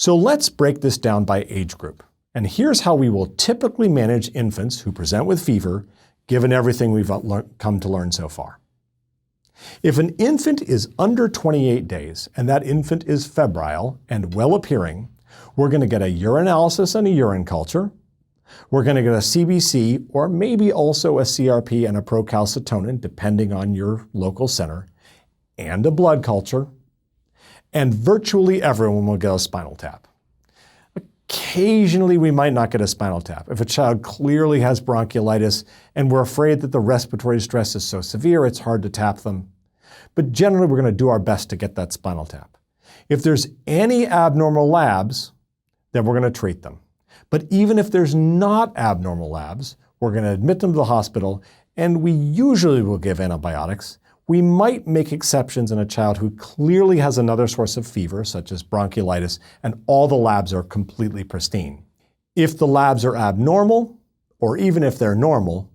So let's break this down by age group. And here's how we will typically manage infants who present with fever, given everything we've come to learn so far. If an infant is under 28 days and that infant is febrile and well-appearing, we're going to get a urinalysis and a urine culture. We're going to get a CBC or maybe also a CRP and a procalcitonin, depending on your local center, and a blood culture. And virtually everyone will get a spinal tap. Occasionally, we might not get a spinal tap. If a child clearly has bronchiolitis and we're afraid that the respiratory distress is so severe, it's hard to tap them. But generally, we're going to do our best to get that spinal tap. If there's any abnormal labs, then we're going to treat them. But even if there's not abnormal labs, we're going to admit them to the hospital, and we usually will give antibiotics. We might make exceptions in a child who clearly has another source of fever, such as bronchiolitis, and all the labs are completely pristine. If the labs are abnormal, or even if they're normal,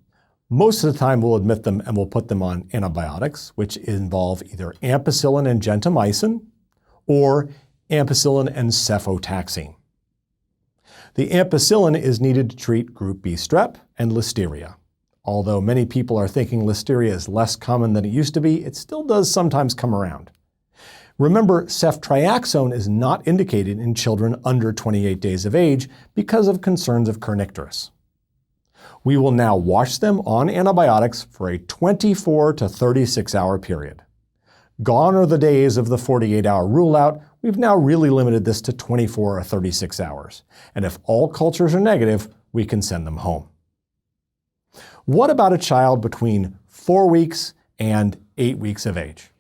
most of the time we'll admit them and we'll put them on antibiotics, which involve either ampicillin and gentamicin, or ampicillin and cefotaxime. The ampicillin is needed to treat group B strep and listeria. Although many people are thinking listeria is less common than it used to be, it still does sometimes come around. Remember, ceftriaxone is not indicated in children under 28 days of age because of concerns of kernicterus. We will now wash them on antibiotics for a 24 to 36 hour period. Gone are the days of the 48-hour rule-out. We've now really limited this to 24 or 36 hours. And if all cultures are negative, we can send them home. What about a child between 4 weeks and 8 weeks of age?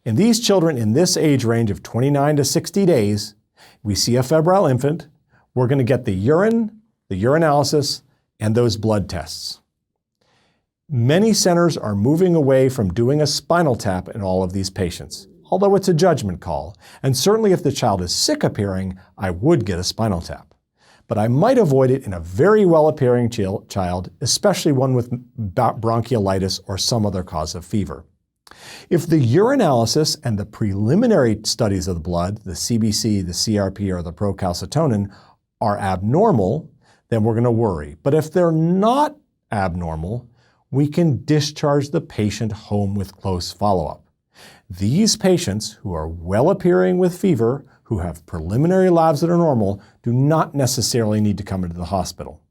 In these children in this age range of 29 to 60 days, we see a febrile infant. We're going to get the urine, the urinalysis, and those blood tests. Many centers are moving away from doing a spinal tap in all of these patients, although it's a judgment call. And certainly if the child is sick appearing, I would get a spinal tap. But I might avoid it in a very well-appearing child, especially one with bronchiolitis or some other cause of fever. If the urinalysis and the preliminary studies of the blood, the CBC, the CRP, or the procalcitonin, are abnormal, then we're going to worry. But if they're not abnormal, we can discharge the patient home with close follow-up. These patients who are well-appearing with fever, who have preliminary labs that are normal, do not necessarily need to come into the hospital.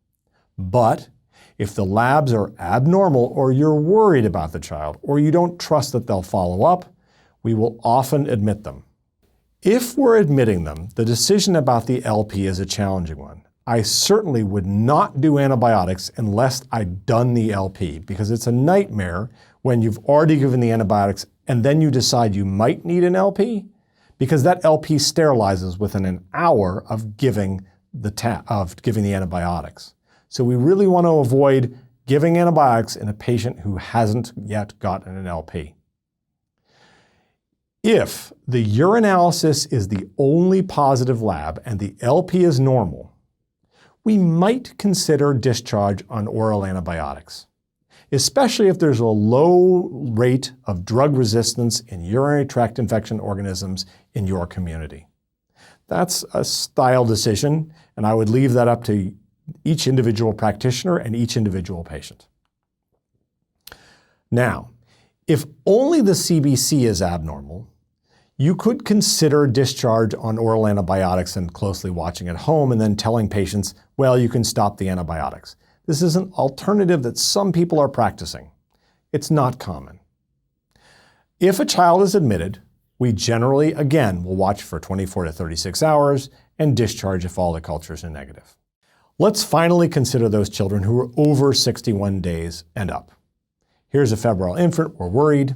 But if the labs are abnormal or you're worried about the child or you don't trust that they'll follow up, we will often admit them. If we're admitting them, the decision about the LP is a challenging one. I certainly would not do antibiotics unless I'd done the LP, because it's a nightmare when you've already given the antibiotics and then you decide you might need an LP, because that LP sterilizes within an hour of giving the antibiotics. So we really want to avoid giving antibiotics in a patient who hasn't yet gotten an LP. If the urinalysis is the only positive lab and the LP is normal, we might consider discharge on oral antibiotics, especially if there's a low rate of drug resistance in urinary tract infection organisms in your community. That's a style decision, and I would leave that up to each individual practitioner and each individual patient. Now, if only the CBC is abnormal, you could consider discharge on oral antibiotics and closely watching at home and then telling patients, well, you can stop the antibiotics. This is an alternative that some people are practicing. It's not common. If a child is admitted, we generally, again, will watch for 24 to 36 hours and discharge if all the cultures are negative. Let's finally consider those children who are over 61 days and up. Here's a febrile infant, we're worried.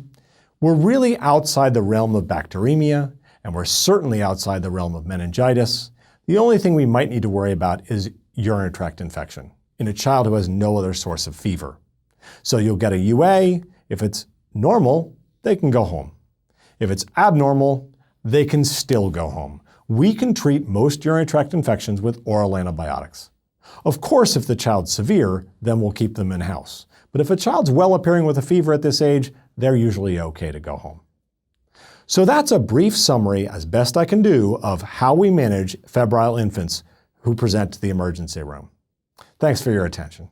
We're really outside the realm of bacteremia, and we're certainly outside the realm of meningitis. The only thing we might need to worry about is urinary tract infection in a child who has no other source of fever. So you'll get a UA. If it's normal, they can go home. If it's abnormal, they can still go home. We can treat most urinary tract infections with oral antibiotics. Of course, if the child's severe, then we'll keep them in-house. But if a child's well appearing with a fever at this age, they're usually okay to go home. So that's a brief summary, as best I can do, of how we manage febrile infants who present to the emergency room. Thanks for your attention.